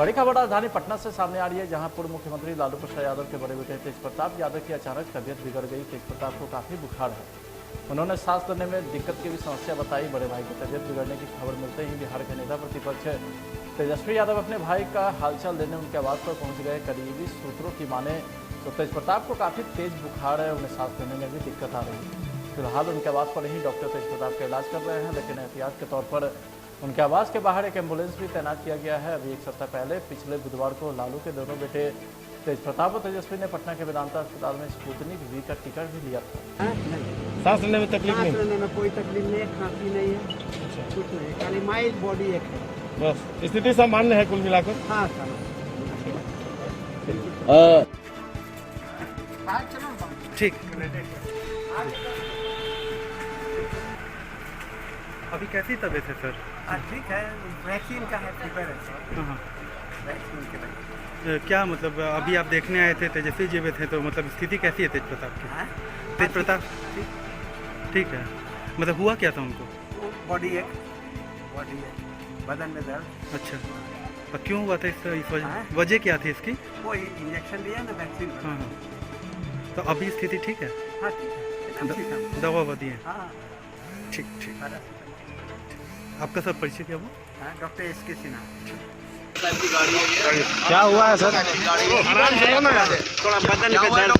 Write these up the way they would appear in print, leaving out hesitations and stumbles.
बड़ी खबर राजधानी पटना से सामने आ रही है, जहां पूर्व मुख्यमंत्री लालू प्रसाद यादव के बड़े बेटे तेज प्रताप यादव की अचानक तबीयत बिगड़ गई। तेज प्रताप को काफी बुखार है। उन्होंने सांस लेने में दिक्कत की भी समस्या बताई। बड़े भाई की तबीयत बिगड़ने की खबर मिलते ही बिहार के नेता प्रतिपक्ष तेजस्वी यादव अपने भाई का हालचाल लेने उनके आवास पर पहुंच गए। करीबी सूत्रों की माने तो तेज प्रताप को काफी तेज बुखार है, उन्हें सांस लेने में भी दिक्कत आ रही है। फिलहाल उनके आवास पर ही डॉक्टर तेज प्रताप का इलाज कर रहे हैं, लेकिन एहतियात के तौर पर उनके आवास के बाहर एक एम्बुलेंस भी तैनात किया गया है। अभी एक सप्ताह पहले पिछले बुधवार को लालू के दोनों बेटे तेज प्रताप और तेजस्वी ने पटना के वेदांता अस्पताल में स्पुतनिक वी का टिकट भी लिया था। सांस लेने में तकलीफ नहीं? सांस लेने में कोई तकलीफ नहीं है, खांसी नहीं है, कुछ नहीं, खाली माइल्ड बॉडी एक है। बस स्थिति सामान्य है कुल मिलाकर? हाँ ठीक। अभी कैसी तबीयत है सर? ठीक है, वैक्सीन का है, प्रिपेयर है वैक्सीन के लिए। क्या मतलब अभी आप देखने आए थे, तेजस्वी जी में थे, तो मतलब स्थिति कैसी है तेज प्रताप की? तेज प्रताप ठीक है। मतलब हुआ क्या था उनको? बॉडी एक बदन में दर्द। अच्छा, और क्यों हुआ था इस वजह क्या थी इसकी? वो इंजेक्शन लिया ना वैक्सीन। हाँ, तो अभी स्थिति ठीक है? हाँ ठीक है, दवा ववा दी है? हाँ ठीक। आपका सब परिचय क्या हुआ? Doctor SK Sinha. क्या हुआ है सर? आराम से ना यार, थोड़ा बदन में दर्द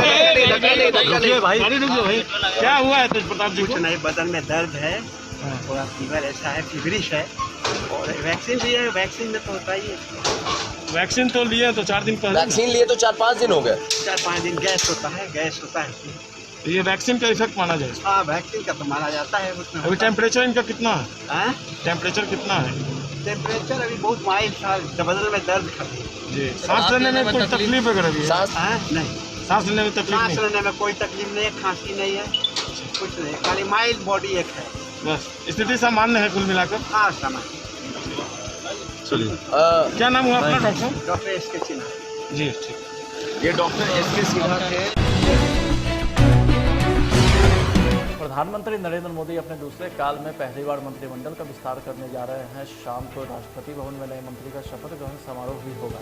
है। भाई क्या हुआ है तेज प्रताप जी कुछ को? नहीं, बदन में दर्द है, थोड़ा फीवर ऐसा है, फीवरिश है, और वैक्सीन भी है। वैक्सीन में तो होता ही है। वैक्सीन तो लिए तो 4 दिन पहले। वैक्सीन लिए तो 4-5 दिन हो गए। 4-5 दिन गैस होता है। ये वैक्सीन का इफेक्ट माना जाए? हाँ, वैक्सीन का तो माना जाता है उसमें। अभी टेम्परेचर इनका कितना है? हाँ? टेम्परेचर कितना है? टेम्परेचर अभी बहुत माइल्ड था, बदन में दर्द खाती जी। सांस लेने में कोई तकलीफ वगैरह भी है? सांस नहीं, सांस लेने में तकलीफ सांस नहीं? लेने में कोई तकलीफ नहीं है, खांसी नहीं है, कुछ नहीं, खाली माइल्ड बॉडी एक है। बस स्थिति सामान्य है कुल मिलाकर? हाँ, समय। चलिए, क्या नाम हुआ अपना doctor? Doctor SK Sinha ji, ठीक। ये डॉक्टर SK सिन्हा थे। प्रधानमंत्री नरेंद्र मोदी अपने दूसरे काल में पहली बार मंत्रिमंडल का विस्तार करने जा रहे हैं। शाम को राष्ट्रपति भवन में नए मंत्री का शपथ ग्रहण समारोह भी होगा,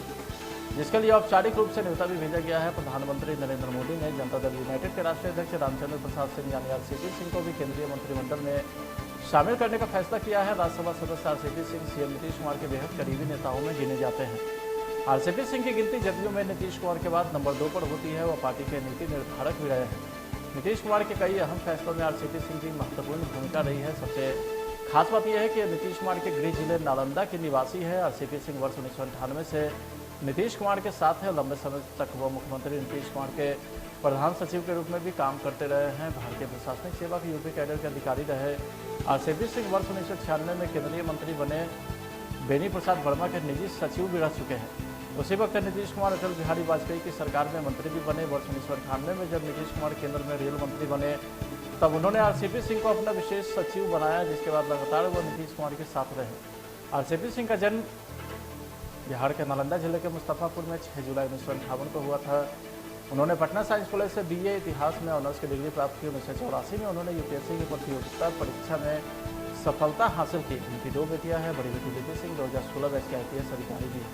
जिसके लिए औपचारिक रूप से न्योता भी भेजा गया है। प्रधानमंत्री नरेंद्र मोदी ने जनता दल यूनाइटेड के राष्ट्रीय अध्यक्ष रामचंद्र प्रसाद सिंह यानी RCP सिंह को भी केंद्रीय मंत्रिमंडल में शामिल करने का फैसला किया है। राज्यसभा सदस्य RCP सिंह CM नीतीश कुमार के बेहद करीबी नेताओं में गिने जाते हैं। RCP सिंह की गिनती जदयू में नीतीश कुमार के बाद नंबर 2 पर होती है। वह पार्टी के नीति निर्धारक भी रहे हैं। नीतीश कुमार के कई अहम फैसलों में RCP सिंह की महत्वपूर्ण भूमिका रही है। सबसे खास बात यह है कि नीतीश कुमार के गृह जिले नालंदा के निवासी है। RCP सिंह वर्ष 1998 से नीतीश कुमार के साथ है। लंबे समय तक वह मुख्यमंत्री नीतीश कुमार के प्रधान सचिव के रूप में भी काम करते रहे हैं। भारतीय प्रशासनिक सेवा के यूपी कैडर के अधिकारी रहे। RCP सिंह वर्ष 1996 में केंद्रीय मंत्री बने। बेनी प्रसाद वर्मा के निजी सचिव भी रह चुके हैं। उसी वक्त नीतीश कुमार अटल बिहारी वाजपेयी की सरकार में मंत्री भी बने। वर्ष 1998 में जब नीतीश कुमार केंद्र में रेल मंत्री बने, तब उन्होंने RCP सिंह को अपना विशेष सचिव बनाया, जिसके बाद लगातार वो नीतीश कुमार के साथ रहे। RCP सिंह का जन्म बिहार के नालंदा जिले के मुस्तफापुर में 6 जुलाई 1958 को हुआ था। उन्होंने पटना साइंस कॉलेज से BA इतिहास में ऑनर्स की डिग्री प्राप्त की। 1984 में उन्होंने UPSC की प्रतियोगिता परीक्षा में सफलता हासिल की। उनकी 2 बेटियां हैं। बड़ी बेटी लिपि सिंह 2016 बैच के IPS अधिकारी भी हैं।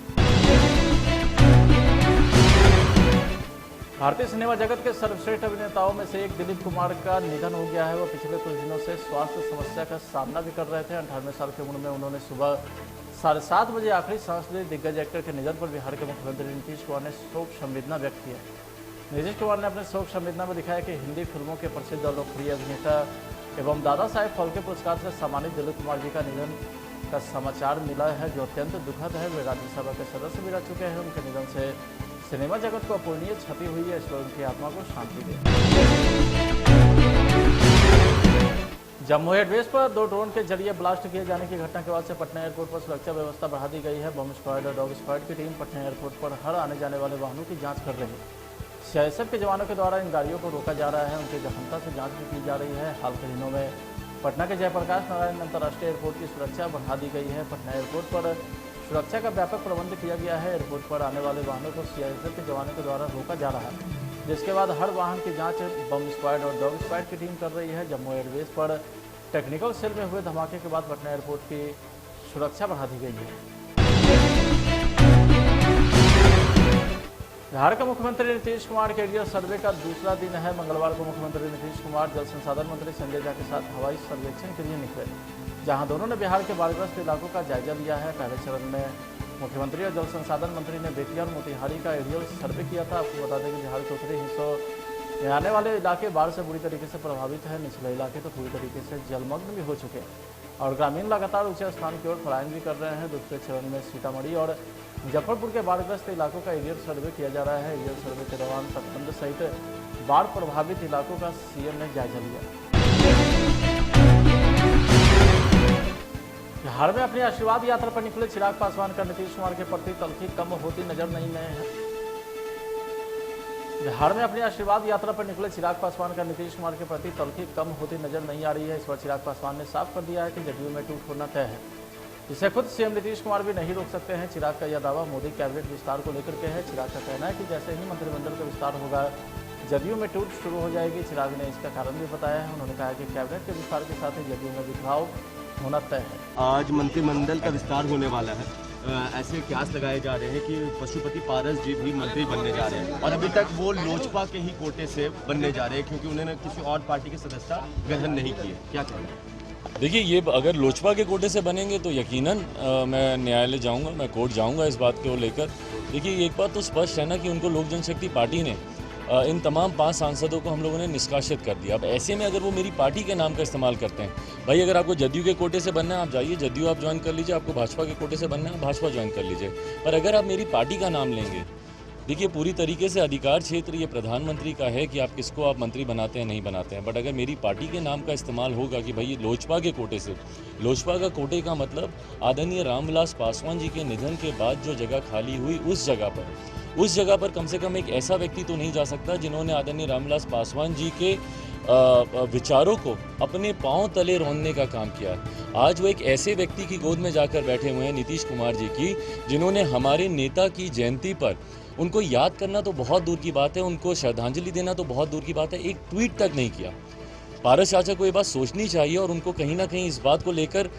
भारतीय सिनेमा जगत के सर्वश्रेष्ठ अभिनेताओं में से एक दिलीप कुमार का निधन हो गया है। वो पिछले कुछ दिनों से स्वास्थ्य समस्या का सामना भी कर रहे थे। 98 साल की उम्र में उन्होंने सुबह 7:30 बजे आखिरी सांस ली। दिग्गज एक्टर के निधन पर बिहार के मुख्यमंत्री नीतीश कुमार ने शोक संवेदना व्यक्त किया। नीतीश कुमार ने अपने शोक संवेदना में दिखाया कि हिंदी फिल्मों के प्रसिद्ध और लोकप्रिय अभिनेता एवं दादा साहेब फाल्के पुरस्कार से सम्मानित दिलीप कुमार जी का निधन का समाचार मिला है, जो अत्यंत दुखद है। वे राज्यसभा के सदस्य भी रह चुके हैं। उनके निधन से सिनेमा जगत को अपूरणीय क्षति हुई है, इसलिए उनकी आत्मा को शांति दे। जम्मू एयरबेस पर 2 ड्रोन के जरिए ब्लास्ट किए जाने की घटना के बाद से पटना एयरपोर्ट पर सुरक्षा व्यवस्था बढ़ा दी गई है। बम स्क्वाड और डॉग स्क्वाड की टीम पटना एयरपोर्ट पर हर आने जाने वाले वाहनों की जांच कर रही है। CISF के जवानों के द्वारा इन गाड़ियों को रोका जा रहा है। उनकी गहनता से जाँच भी की जा रही है। हाल के दिनों में पटना के जयप्रकाश नारायण अंतर्राष्ट्रीय एयरपोर्ट की सुरक्षा बढ़ा दी गई है। पटना एयरपोर्ट पर सुरक्षा का व्यापक प्रबंध किया गया है। एयरपोर्ट पर आने वाले वाहनों को CISF के जवानों के द्वारा रोका जा रहा है, जिसके बाद हर वाहन की जांच बम स्क्वाड और डॉग स्क्वाड की टीम कर रही है। जम्मू एयरबेस पर टेक्निकल सेल में हुए धमाके के बाद पटना एयरपोर्ट की सुरक्षा बढ़ा दी गई है। बिहार के मुख्यमंत्री नीतीश कुमार के एरियल सर्वे का दूसरा दिन है। मंगलवार को मुख्यमंत्री नीतीश कुमार जल संसाधन मंत्री संजय झा के साथ हवाई सर्वेक्षण के लिए निकले, जहां दोनों ने बिहार के बाढ़ग्रस्त इलाकों का जायजा लिया है। पहले चरण में मुख्यमंत्री और जल संसाधन मंत्री ने बेतिया और मोतिहारी का एरियल सर्वे किया था। आपको बता दें कि बिहार के उत्तरी हिस्सों में आने वाले इलाके बाढ़ से बुरी तरीके से प्रभावित है। निचले इलाके तो पूरी तरीके से जलमग्न भी हो चुके हैं और ग्रामीण लगातार ऊंचे स्थान की ओर पलायन भी कर रहे हैं। दूसरे चरण में सीतामढ़ी और मुजफ्फरपुर के बाढ़ग्रस्त इलाकों का एरियल सर्वे किया जा रहा है। एरियल सर्वे के दौरान तटबंध सहित बाढ़ प्रभावित इलाकों का सीएम ने जायजा लिया। बिहार में अपनी आशीर्वाद यात्रा पर निकले चिराग पासवान का नीतीश कुमार के प्रति तलखी कम होती नजर नहीं है। बिहार में अपनी आशीर्वाद यात्रा पर निकले चिराग पासवान का नीतीश कुमार के प्रति तलखी कम होती नजर नहीं आ रही है। इस पर चिराग पासवान ने साफ कर दिया है कि जदयू में टूट होना तय है। इसे खुद सीएम नीतीश कुमार भी नहीं रोक सकते हैं। चिराग का यह दावा मोदी कैबिनेट विस्तार को लेकर के है। चिराग का कहना है कि जैसे ही मंत्रिमंडल का विस्तार होगा जदयू में टूट शुरू हो जाएगी। चिराग ने इसका कारण भी बताया है। उन्होंने कहा कि कैबिनेट के विस्तार के साथ ही जदयू में बिखराव होना तय है। आज मंत्रिमंडल का विस्तार होने वाला है। ऐसे कयास लगाए जा रहे हैं कि पशुपति पारस जी भी मंत्री बनने जा रहे हैं और अभी तक वो लोजपा के ही कोटे से बनने जा रहे हैं क्योंकि उन्होंने किसी और पार्टी के सदस्यता ग्रहण नहीं किए। क्या कहना है? देखिए, ये अगर लोजपा के कोटे से बनेंगे तो यकीनन मैं न्यायालय जाऊंगा, मैं कोर्ट जाऊंगा इस बात को लेकर। देखिए, एक बात तो स्पष्ट है ना कि उनको लोक जनशक्ति पार्टी ने इन तमाम 5 सांसदों को हम लोगों ने निष्कासित कर दिया। अब ऐसे में अगर वो मेरी पार्टी के नाम का इस्तेमाल करते हैं, भाई अगर आपको जदयू के कोटे से बनना है आप जाइए, जदयू आप ज्वाइन कर लीजिए, आपको भाजपा के कोटे से बनना है भाजपा ज्वाइन कर लीजिए, पर अगर आप मेरी पार्टी का नाम लेंगे, देखिए पूरी तरीके से अधिकार क्षेत्र ये प्रधानमंत्री का है कि आप किसको आप मंत्री बनाते हैं नहीं बनाते हैं, बट अगर मेरी पार्टी के नाम का इस्तेमाल होगा कि भाई लोजपा के कोटे से, लोजपा का कोटे का मतलब आदरणीय रामविलास पासवान जी के निधन के बाद जो जगह खाली हुई उस जगह पर कम से कम एक ऐसा व्यक्ति तो नहीं जा सकता जिन्होंने आदरणीय रामविलास पासवान जी के विचारों को अपने पांव तले रौंदने का काम किया है। आज वो एक ऐसे व्यक्ति की गोद में जाकर बैठे हुए हैं, नीतीश कुमार जी की, जिन्होंने हमारे नेता की जयंती पर उनको याद करना तो बहुत दूर की बात है, उनको श्रद्धांजलि देना तो बहुत दूर की बात है, एक ट्वीट तक नहीं किया। पारस चाचा को ये बात सोचनी चाहिए और उनको कहीं ना कहीं इस बात को लेकर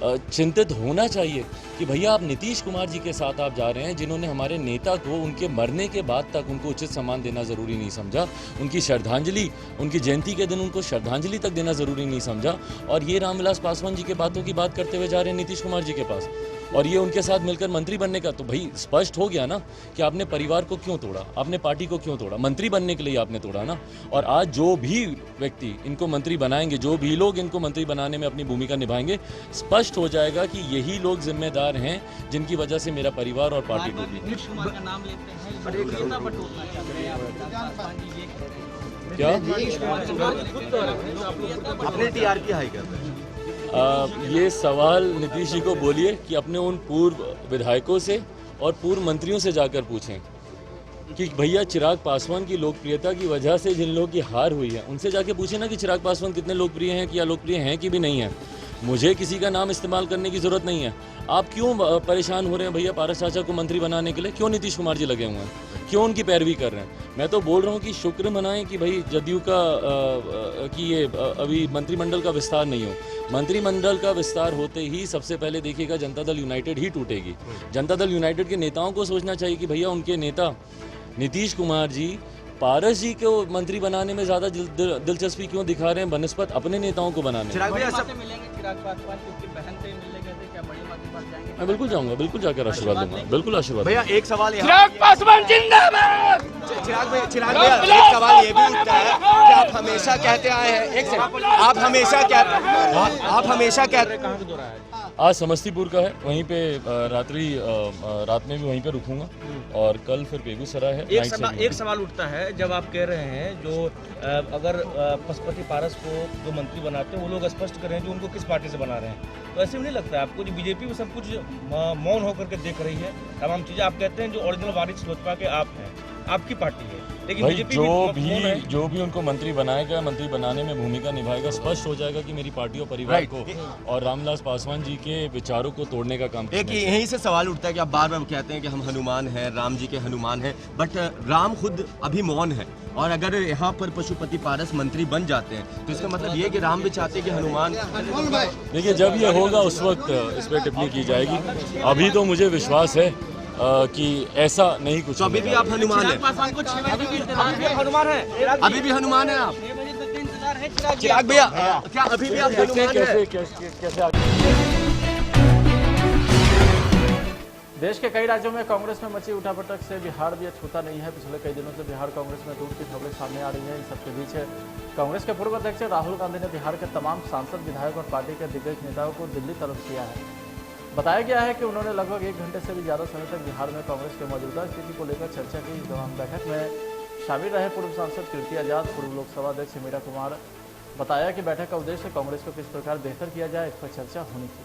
चिंतित होना चाहिए कि भैया आप नीतीश कुमार जी के साथ आप जा रहे हैं, जिन्होंने हमारे नेता को उनके मरने के बाद तक उनको उचित सम्मान देना ज़रूरी नहीं समझा, उनकी श्रद्धांजलि, उनकी जयंती के दिन उनको श्रद्धांजलि तक देना ज़रूरी नहीं समझा, और ये रामविलास पासवान जी के बातों की बात करते हुए जा रहे हैं नीतीश कुमार जी के पास, और ये उनके साथ मिलकर मंत्री बनने का। तो भाई स्पष्ट हो गया ना कि आपने परिवार को क्यों तोड़ा, आपने पार्टी को क्यों तोड़ा, मंत्री बनने के लिए आपने तोड़ा ना। और आज जो भी व्यक्ति इनको मंत्री बनाएंगे, जो भी लोग इनको मंत्री बनाने में अपनी भूमिका निभाएंगे, स्पष्ट हो जाएगा कि यही लोग जिम्मेदार हैं जिनकी वजह से मेरा परिवार और पार्टी टूटी। क्या अपने टीआरपी हाई कर रहे हैं? ये सवाल नीतीश जी को बोलिए कि अपने उन पूर्व विधायकों से और पूर्व मंत्रियों से जाकर पूछें कि भैया चिराग पासवान की लोकप्रियता की वजह से जिन लोगों की हार हुई है, उनसे जाके पूछे ना कि चिराग पासवान कितने लोकप्रिय हैं, कि या लोकप्रिय हैं कि भी नहीं है। मुझे किसी का नाम इस्तेमाल करने की ज़रूरत नहीं है। आप क्यों परेशान हो रहे हैं भैया पारस चाचा को मंत्री बनाने के लिए? क्यों नीतीश कुमार जी लगे हुए हैं, क्यों उनकी पैरवी कर रहे हैं? मैं तो बोल रहा हूँ कि शुक्र मनाएं कि भाई जदयू का कि ये अभी मंत्रिमंडल का विस्तार नहीं हो। मंत्रिमंडल का विस्तार होते ही सबसे पहले देखिएगा जनता दल यूनाइटेड ही टूटेगी। जनता दल यूनाइटेड के नेताओं को सोचना चाहिए कि भैया उनके नेता नीतीश कुमार जी पारस जी को मंत्री बनाने में ज़्यादा दिलचस्पी क्यों दिखा रहे हैं बनस्पत अपने नेताओं को बनाने में। मैं बिल्कुल जाऊंगा, बिल्कुल जाकर आशीर्वाद दूंगा, बिल्कुल आशीर्वाद। भैया एक सवाल चिराग पासवान जिंदाबाद। चिराग भैया एक सवाल ये भी उठता है कि आप हमेशा कहते आए हैं, एक सेकंड, आप हमेशा कहते कहाँ से दौरा है? आज समस्तीपुर का है, वहीं पे रात में भी वहीं पे रुकूंगा और कल फिर बेगूसराय है। एक सवाल उठता है, जब आप कह रहे हैं जो अगर पशुपति पारस को जो मंत्री बनाते हैं वो लोग स्पष्ट कर रहे हैं जो उनको किस पार्टी से बना रहे हैं, तो ऐसे में नहीं लगता है आपको जो बीजेपी में सब कुछ मौन होकर के देख रही है तमाम चीजें? आप कहते हैं जो ओरिजिनल वारिस लोजपा के आप हैं, आपकी पार्टी है, लेकिन भाई बीजेपी जो भी उनको मंत्री बनाएगा, मंत्री बनाने में भूमिका निभाएगा, स्पष्ट हो जाएगा कि मेरी पार्टी और परिवार को और रामविलास पासवान जी के विचारों को तोड़ने का काम। एक यहीं से सवाल उठता है कि आप बार बार कहते हैं कि हम हनुमान हैं, राम जी के हनुमान हैं, बट राम खुद अभी मौन है, और अगर यहाँ पर पशुपति पारस मंत्री बन जाते हैं तो इसका मतलब ये कि राम भी चाहते हैं कि हनुमान। देखिए जब ये होगा उस वक्त इस पर टिप्पणी की जाएगी। अभी तो मुझे विश्वास है कि ऐसा नहीं कुछ तो अभी भी आप हनुमान हैं? हनुमान है, अभी भी हनुमान हैं आप? 6 बजे तक इंतजार है। चिराग भैया, क्या अभी भी आप हनुमान हैं? कैसे देश के कई राज्यों में कांग्रेस में मची उठापटक से बिहार भी छूता नहीं है। पिछले कई दिनों से बिहार कांग्रेस में दूर की खबरें सामने आ रही हैं। इन सबके बीच कांग्रेस के पूर्व अध्यक्ष राहुल गांधी ने बिहार के तमाम सांसद, विधायक और पार्टी के दिग्गज नेताओं को दिल्ली तलब किया है। बताया गया है कि उन्होंने लगभग 1 घंटे से भी ज़्यादा समय तक बिहार में कांग्रेस के मौजूदा स्थिति को लेकर चर्चा की। इस दौरान बैठक में शामिल रहे पूर्व सांसद कीर्ति आजाद, पूर्व लोकसभा अध्यक्ष मीरा कुमार बताया कि बैठक का उद्देश्य कांग्रेस को किस प्रकार बेहतर किया जाए, इस पर चर्चा होनी थी।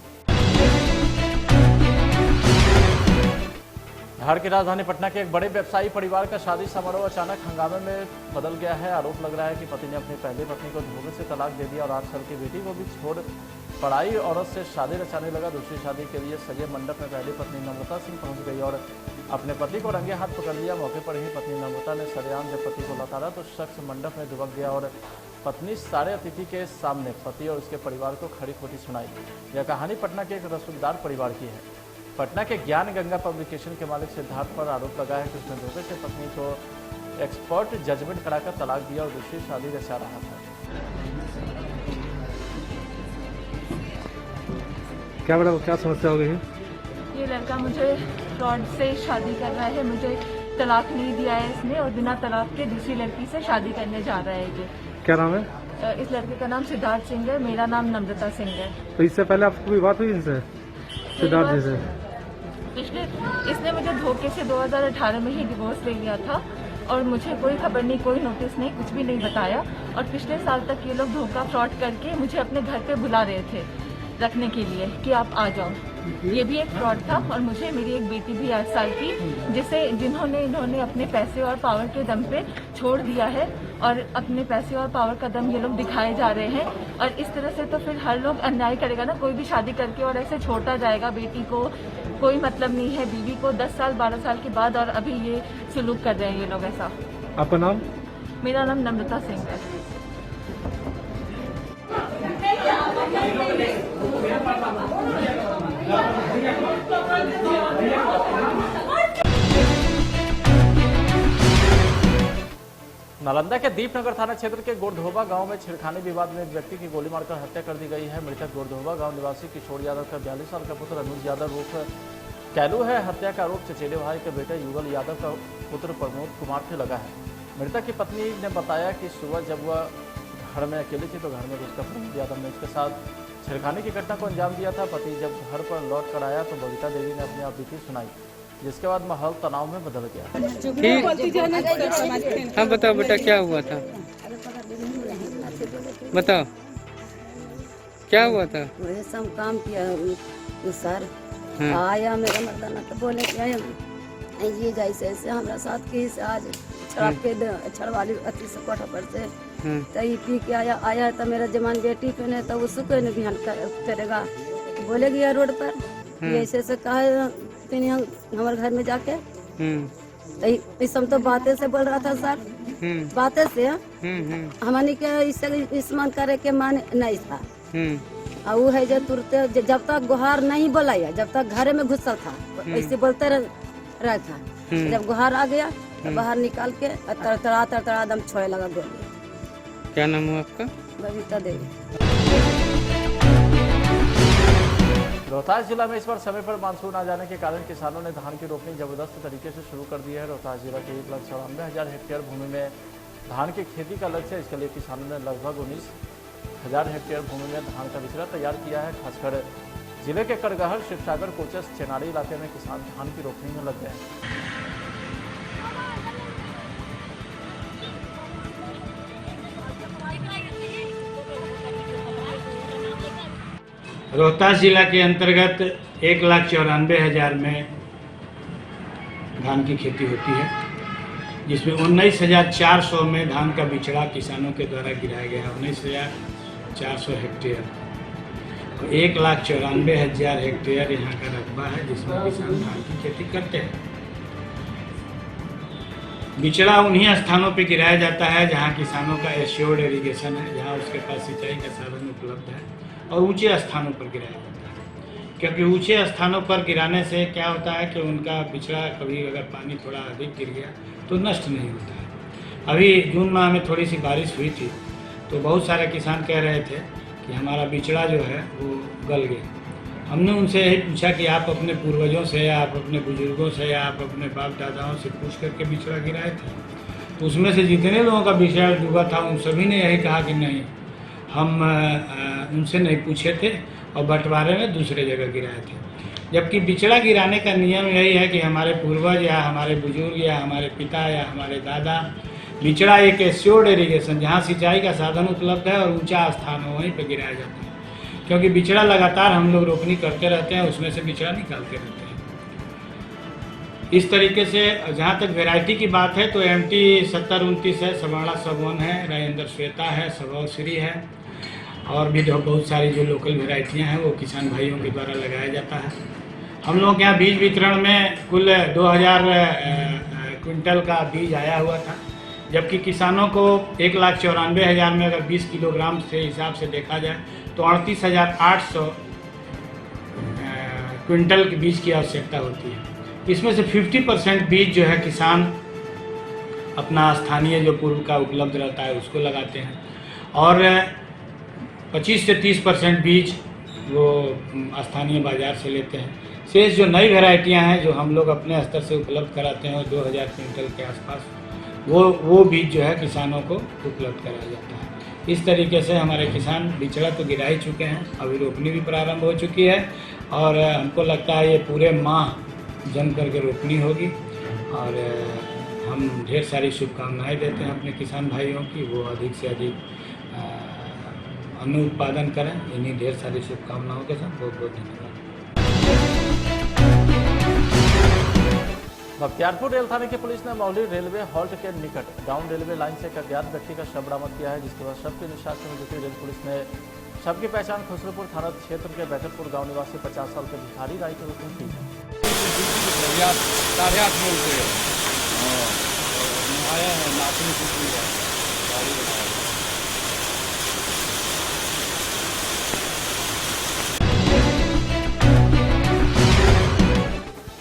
बिहार की राजधानी पटना के एक बड़े व्यवसायी परिवार का शादी समारोह अचानक हंगामे में बदल गया है। आरोप लग रहा है कि पति ने अपनी पहली पत्नी को धोखे से तलाक दे दिया और 8 साल की बेटी को भी छोड़ पढ़ाई औरत से शादी रचाने लगा। दूसरी शादी के लिए सजे मंडप में पहली पत्नी नम्रता सिंह पहुंच गई और अपने पति को रंगे हाथ पकड़ लिया। मौके पर ही पत्नी नम्रता ने सरेआम जब पति को लताड़ा तो शख्स मंडप में दुबक गया और पत्नी सारे अतिथि के सामने पति और उसके परिवार को खड़ी खोटी सुनाई। यह कहानी पटना के एक रसूखदार परिवार की है। पटना के ज्ञान गंगा पब्लिकेशन के मालिक सिद्धार्थ पर आरोप लगा है कि उसने धोखे से पत्नी को एक्सपर्ट जजमेंट कराकर तलाक दिया और दूसरी शादी रचा रहा था। क्या समस्या हो गई है? ये लड़का मुझे फ्रॉड से शादी कर रहा है, मुझे तलाक नहीं दिया है इसने और बिना तलाक के दूसरी लड़की से शादी करने जा रहा है। ये क्या नाम है? इस लड़के का नाम सिद्धार्थ सिंह है, मेरा नाम नम्रता सिंह है। तो इससे पहले आपको कोई बात हुई इनसे, सिद्धार्थ जी से? पिछले इसने मुझे धोखे से 2018 में ही डिवोर्स ले लिया था और मुझे कोई खबर नहीं, कोई नोटिस नहीं, कुछ भी नहीं बताया। और पिछले साल तक ये लोग धोखा फ्रॉड करके मुझे अपने घर पे बुला रहे थे रखने के लिए कि आप आ जाओ। ये भी एक फ्रॉड था। और मुझे मेरी एक बेटी भी 8 साल की इन्होंने अपने पैसे और पावर के दम पे छोड़ दिया है और अपने पैसे और पावर का दम ये लोग दिखाए जा रहे हैं। और इस तरह से तो फिर हर लोग अन्याय करेगा ना, कोई भी शादी करके और ऐसे छोड़ता जाएगा बेटी को, कोई मतलब नहीं है। बीवी को 10 साल 12 साल के बाद और अभी ये सलूक कर रहे हैं ये लोग ऐसा। आपका नाम? मेरा नाम नम्रता सिंह है। नालंदा के दीपनगर थाना क्षेत्र के गोरधोबा गांव में छेड़खानी विवाद में एक व्यक्ति की गोली मारकर हत्या कर दी गई है। मृतक गोरधोबा गांव निवासी किशोर यादव का 42 साल का पुत्र अनुज यादव उर्फ कैलू है। हत्या का आरोप चचेरे भाई के बेटे युगल यादव का पुत्र प्रमोद कुमार से लगा है। मृतक की पत्नी ने बताया कि सुबह जब वह घर में अकेली थी तो घर में घुसकर प्रमोद यादव ने उसके साथ छेड़खानी की घटना को अंजाम दिया था। पति जब घर पर लौट कर आया तो बबीता देवी ने अपनी आप बीती सुनाई, जिसके बाद माहौल तनाव में बदल गया। हाँ बताओ बेटा, क्या हुआ था? बताओ क्या हुआ था? सब काम किया सर। आया मेरा मर्दाना तो बोले ये जैसे ऐसे हमारा साथ की से आज छड़वाली अति से कोठा पर से तो पी के आया तो मेरा जवान बेटी पे ने तो उसको कोई बिहान करेगा बोले गया रोड पर ऐसे से कहा हमारे घर में जाके तो सब तो बातें से बोल रहा था सर। बातें से हमारे के इससे इस्तेमाल करे के मान नहीं था। और वो है जो तुरंत जब तक गुहार नहीं बोलाया, जब तक घर में घुसा था ऐसे बोलते रहा था। जब गुहार आ गया तो बाहर निकाल के तड़तड़ा दम छोड़े लगा गोली। क्या नाम है आपका? बबीता देवी। रोहतास जिला में इस बार समय पर मानसून आ जाने के कारण किसानों ने धान की रोपनी जबरदस्त तरीके से शुरू कर दी है। रोहतास जिला के 1,94,000 हेक्टेयर भूमि में धान की खेती का लक्ष्य है। इसके लिए किसानों ने लगभग 19,000 हेक्टेयर भूमि में धान का बिचड़ा तैयार किया है। खासकर जिले के करगहर, शिवसागर, कोचस, चेनारी इलाके में किसान धान की रोपनी में लग गए हैं। रोहतास जिला के अंतर्गत 1,94,000 में धान की खेती होती है, जिसमें 19,400 में धान का बिचड़ा किसानों के द्वारा गिराया गया है। 19,400 हेक्टेयर और 1,94,000 हेक्टेयर यहाँ का रकबा है जिसमें किसान धान की खेती करते हैं। बिचड़ा उन्हीं स्थानों पर गिराया जाता है जहाँ किसानों का एश्योर्ड इरिगेशन है, जहाँ उसके पास सिंचाई का साधन उपलब्ध है और ऊंचे स्थानों पर गिराया जाता है। क्योंकि ऊंचे स्थानों पर गिराने से क्या होता है कि उनका बिचड़ा कभी अगर पानी थोड़ा अधिक गिर गया तो नष्ट नहीं होता है। अभी जून माह में थोड़ी सी बारिश हुई थी तो बहुत सारे किसान कह रहे थे कि हमारा बिचड़ा जो है वो गल गया। हमने उनसे यही पूछा कि आप अपने पूर्वजों से या आप अपने बुजुर्गों से या आप अपने बाप दादाओं से पूछ करके बिचड़ा गिराए थे? तो उसमें से जितने लोगों का बिचड़ा डूबा था उन सभी ने यही कहा कि नहीं, हम उनसे नहीं पूछे थे और बंटवारे में दूसरे जगह गिराए थे। जबकि बिचड़ा गिराने का नियम यही है कि हमारे पूर्वज या हमारे बुजुर्ग या हमारे पिता या हमारे दादा, बिचड़ा एक एश्योर्ड इरिगेशन, जहाँ सिंचाई का साधन उपलब्ध है और ऊंचा स्थान हो वहीं पर गिराया जाता है। क्योंकि बिचड़ा लगातार हम लोग रोपनी करते रहते हैं, उसमें से बिचड़ा निकालते रहते हैं। इस तरीके से जहाँ तक वैरायटी की बात है तो MT 7029 है, सवर्णा सब1 है, राजेंद्र श्वेता है, सबौ श्री है और भी बहुत सारी जो लोकल वैरायटियाँ हैं वो किसान भाइयों के द्वारा लगाया जाता है। हम लोग के यहाँ बीज वितरण में कुल 2000 क्विंटल का बीज आया हुआ था, जबकि किसानों को 1,94,000 में अगर 20 किलोग्राम से हिसाब से देखा जाए तो 38,800 क्विंटल के बीज की आवश्यकता होती है। इसमें से 50% बीज जो है किसान अपना स्थानीय जो पूर्व का उपलब्ध रहता है उसको लगाते हैं और 25 से 30% बीज वो स्थानीय बाज़ार से लेते हैं। शेष जो नई वैरायटियां हैं जो हम लोग अपने स्तर से उपलब्ध कराते हैं 2000 क्विंटल के आसपास, वो बीज जो है किसानों को उपलब्ध कराया जाता है। इस तरीके से हमारे किसान बिचड़ा तो गिरा ही चुके हैं, अभी रोपनी भी प्रारंभ हो चुकी है और हमको लगता है ये पूरे माह जम करके रोपनी होगी और हम ढेर सारी शुभकामनाएं देते हैं अपने किसान भाइयों की, वो अधिक से अधिक अन्न उत्पादन करें। इन्हीं ढेर सारी शुभकामनाओं के साथ बहुत बहुत धन्यवाद। बख्तियारपुर रेल थाने की पुलिस ने मौली रेलवे हॉल्ट के निकट डाउन रेलवे लाइन से एक अज्ञात व्यक्ति का शव बरामद किया है, जिसके बाद शव की निशात में जुटी रेल पुलिस ने शव की पहचान खुसरूपुर थाना क्षेत्र के बैठकपुर गांव निवासी 50 साल के भिखारी राय के रूप में की है।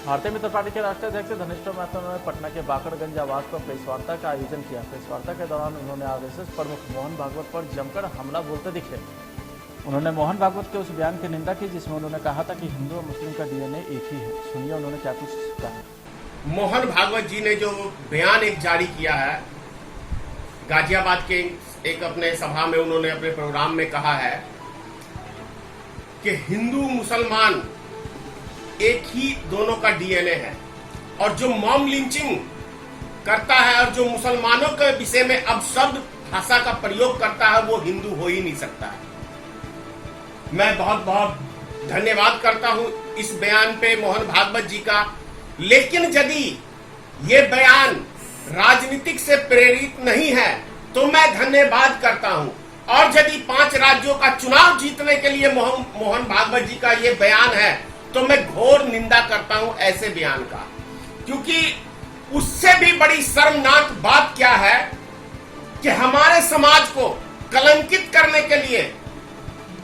भारतीय मित्र पार्टी के राष्ट्रीय अध्यक्ष धनिष्ठ महतो ने पटना के बाकड़गंज आवास पर प्रेस वार्ता का आयोजन किया। प्रेस वार्ता के दौरान उन्होंने RSS प्रमुख मोहन भागवत पर जमकर हमला बोलते दिखे। उन्होंने मोहन भागवत के उस बयान की निंदा की जिसमें उन्होंने कहा था कि हिंदू और मुस्लिम का DNA एक ही है। सुनिए उन्होंने क्या कुछ कहा। मोहन भागवत जी ने जो बयान एक जारी किया है, गाजियाबाद के एक अपने सभा में उन्होंने अपने प्रोग्राम में कहा है कि हिंदू मुसलमान एक ही दोनों का DNA है और जो मॉम लिंचिंग करता है और जो मुसलमानों के विषय में अब शब्द भाषा का प्रयोग करता है वो हिंदू हो ही नहीं सकता है। मैं बहुत बहुत धन्यवाद करता हूं इस बयान पे मोहन भागवत जी का, लेकिन यदि ये बयान राजनीतिक से प्रेरित नहीं है तो मैं धन्यवाद करता हूं। और यदि 5 राज्यों का चुनाव जीतने के लिए मोहन भागवत जी का ये बयान है तो मैं घोर निंदा करता हूं ऐसे बयान का, क्योंकि उससे भी बड़ी शर्मनाक बात क्या है कि हमारे समाज को कलंकित करने के लिए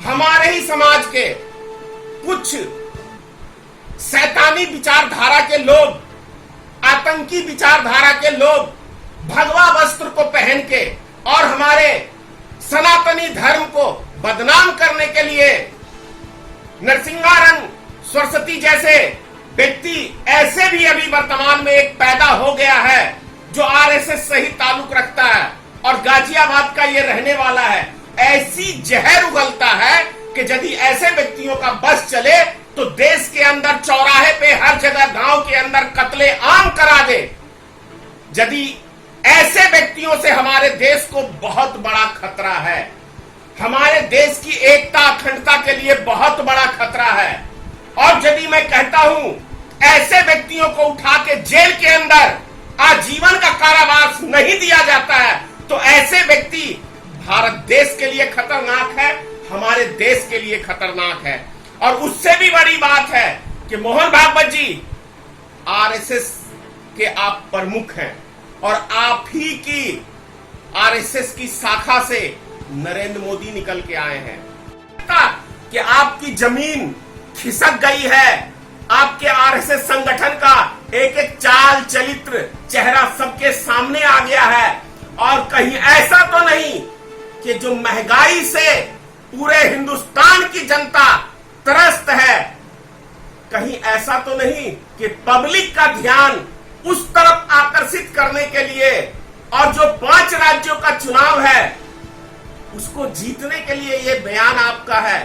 हमारे ही समाज के कुछ शैतानी विचारधारा के लोग, आतंकी विचारधारा के लोग भगवा वस्त्र को पहन के और हमारे सनातनी धर्म को बदनाम करने के लिए नरसिंहारन सरस्वती जैसे व्यक्ति ऐसे भी अभी वर्तमान में एक पैदा हो गया है जो RSS से ही ताल्लुक रखता है और गाजियाबाद का ये रहने वाला है। ऐसी जहर उगलता है कि यदि ऐसे व्यक्तियों का बस चले तो देश के अंदर चौराहे पे हर जगह गांव के अंदर कत्ले आम करा दे। यदि ऐसे व्यक्तियों से हमारे देश को बहुत बड़ा खतरा है, हमारे देश की एकता अखंडता के लिए बहुत बड़ा खतरा है। और यदि मैं कहता हूं ऐसे व्यक्तियों को उठा के जेल के अंदर आजीवन का कारावास नहीं दिया जाता है तो ऐसे व्यक्ति भारत देश के लिए खतरनाक है, हमारे देश के लिए खतरनाक है। और उससे भी बड़ी बात है कि मोहन भागवत जी RSS के आप प्रमुख हैं और आप ही की RSS की शाखा से नरेंद्र मोदी निकल के आए हैं कि आपकी जमीन खिसक गई है। आपके आरएसएस संगठन का एक एक चाल चरित्र चेहरा सबके सामने आ गया है। और कहीं ऐसा तो नहीं कि जो महंगाई से पूरे हिंदुस्तान की जनता त्रस्त है, कहीं ऐसा तो नहीं कि पब्लिक का ध्यान उस तरफ आकर्षित करने के लिए और जो 5 राज्यों का चुनाव है उसको जीतने के लिए ये बयान आपका है।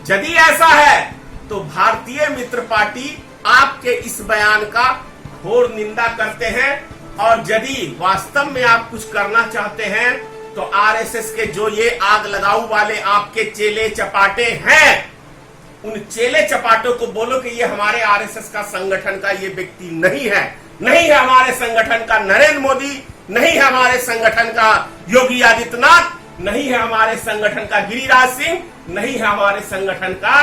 यदि ऐसा है तो भारतीय मित्र पार्टी आपके इस बयान का घोर निंदा करते हैं। और यदि वास्तव में आप कुछ करना चाहते हैं तो आरएसएस के जो ये आग लगाऊ वाले आपके चेले चपाटे हैं, उन चेले चपाटों को बोलो कि ये हमारे आरएसएस का संगठन का ये व्यक्ति नहीं है, नहीं है हमारे संगठन का नरेंद्र मोदी, नहीं है हमारे संगठन का योगी आदित्यनाथ, नहीं है हमारे संगठन का गिरिराज सिंह, नहीं है हमारे संगठन का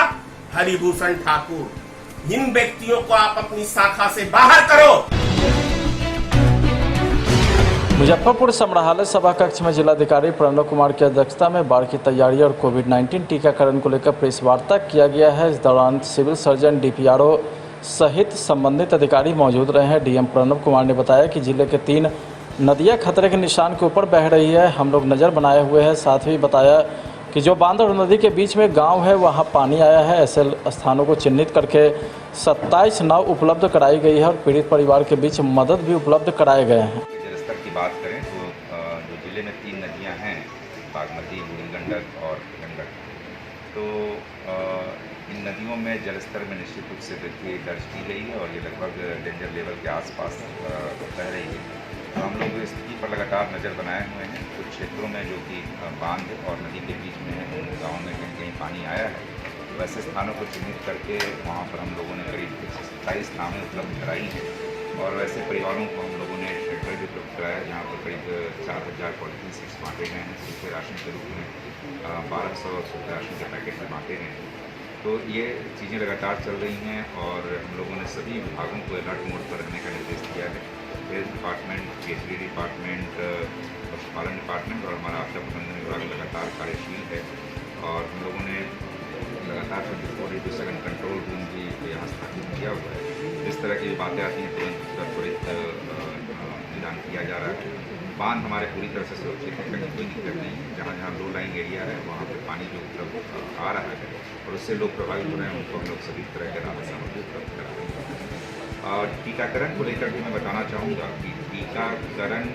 हरिभूषण ठाकुर। इन व्यक्तियों को आप अपनी शाखा से बाहर करो। मुजफ्फरपुर संग्रहालय सभा कक्ष में जिलाधिकारी प्रणव कुमार की अध्यक्षता में बाढ़ की तैयारी और कोविड-19 टीकाकरण को लेकर प्रेस वार्ता किया गया है। इस दौरान सिविल सर्जन, डीपीआरओ सहित संबंधित अधिकारी मौजूद रहे हैं। डीएम प्रणव कुमार ने बताया कि जिले के 3 नदियां खतरे के निशान के ऊपर बह रही है, हम लोग नज़र बनाए हुए हैं। साथ ही बताया कि जो बांध और नदी के बीच में गांव है वहां पानी आया है। ऐसे स्थानों को चिन्हित करके 27 नाव उपलब्ध कराई गई है और पीड़ित परिवार के बीच मदद भी उपलब्ध कराए गए हैं। जलस्तर की बात करें तो जो जिले में 3 नदियां हैं, बागमती, बूढ़ी गंडक और गंडक, तो इन नदियों में जलस्तर में निश्चित रूप से वृद्धि दर्ज की गई है और ये लगभग डेंजर लेवल के आसपास बह रही है। तो हम लोग स्थिति पर लगातार नज़र बनाए हुए हैं। कुछ क्षेत्रों में जो कि बांध और नदी के बीच में है, उन गाँव में कहीं कहीं पानी आया है, वैसे स्थानों को चिन्हित करके वहाँ पर हम लोगों ने करीब 127 नावें उपलब्ध कराई हैं और वैसे परिवारों को हम लोगों ने शेल्टर भी उपलब्ध कराया जहाँ पर करीब 4000 पॉलिथीन सीट्स बांटे गए हैं। सूखे राशन के रूप में 1200 सूखे राशन के पैकेट में बांटे गए हैं। तो ये चीज़ें लगातार चल रही हैं और हम लोगों ने सभी विभागों को अलर्ट मोड पर रहने का निर्देश दिया है। हेल्थ डिपार्टमेंट, पीएचडी डिपार्टमेंट, पशुपालन डिपार्टमेंट और हमारा आपदा प्रबंधन विभाग लगातार कार्यशील है और हम लोगों ने लगातार 24/7 कंट्रोल रूम भी यहाँ स्थापित किया हुआ है। जिस तरह की बातें आती हैं तुरंत उसका त्वरित निदान किया जा रहा है। बांध हमारे पूरी तरह से सुरक्षित है, कहीं कोई दिक्कत नहीं है। जहाँ जहाँ लो लाइंग एरिया है वहाँ पर पानी जो उपलब्ध आ रहा है और उससे लोग प्रभावित हो रहे हैं, उनको हम लोग सभी तरह के राहत सामग्री उपलब्ध करा रहे हैं। और टीकाकरण को लेकर भी मैं बताना चाहूँगा कि टीकाकरण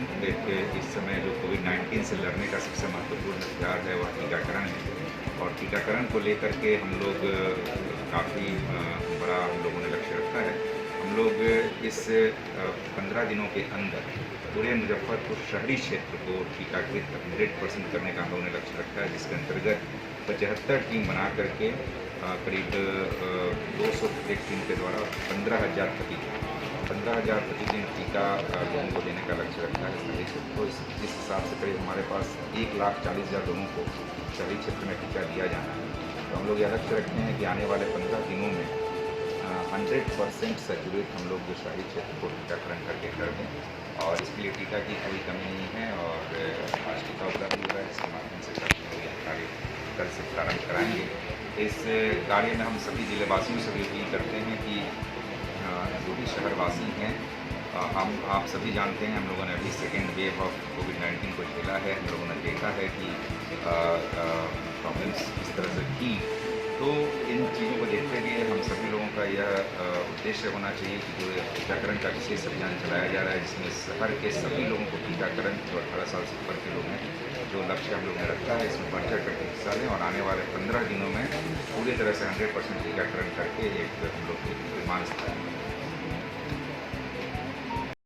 इस समय जो कोविड-19 से लड़ने का सबसे महत्वपूर्ण हथियार है वह टीकाकरण है और टीकाकरण को लेकर के हम लोग काफ़ी बड़ा हम लोगों ने लक्ष्य रखा है। हम लोग इस 15 दिनों के अंदर पूरे मुजफ्फरपुर शहरी क्षेत्र को टीकाकृत 100% करने का हम लोगों ने लक्ष्य रखा है, जिसके अंतर्गत 75 टीम बना करके करीब 200 प्रत्येक टीम के द्वारा 15,000 प्रतिदिन टीका लोगों को देने का लक्ष्य रखा है शहरी क्षेत्र को। इस हिसाब से करीब हमारे पास 1,40,000 लोगों को शहरी क्षेत्र में टीका दिया जाना है। तो हम लोग यह लक्ष्य रखते हैं कि आने वाले 15 दिनों में 100% सैचुरेट हम लोग जो शहरी क्षेत्र को टीकाकरण करके कर दें और इसके लिए टीका की कोई कमी नहीं है और आज टीका उपलब्ध हो रहा है, इसके माध्यम से करते हुए कार्य कल से प्रारंभ कराएंगे। इस कार्य में हम सभी जिलेवासियों से भी अपील करते हैं कि जो भी शहरवासी हैं, हम आप सभी जानते हैं हम लोगों ने अभी सेकेंड वेव ऑफ कोविड-19 को झेला है। हम लोगों ने देखा है कि प्रॉब्लम्स इस तरह से थी, तो इन चीज़ों को देखते हुए हम सभी लोगों का यह उद्देश्य होना चाहिए कि जो टीकाकरण का विशेष अभियान चलाया जा रहा है, जिसमें शहर के सभी लोगों को टीकाकरण जो 18 साल से ऊपर के लोग हैं, जो लक्ष्य हम लोगों ने रखा है, इसमें बढ़ चढ़ करके हिस्सा लें और आने वाले 15 दिनों में पूरी तरह से 100% टीकाकरण करके एक हम लोग की निर्माण स्थान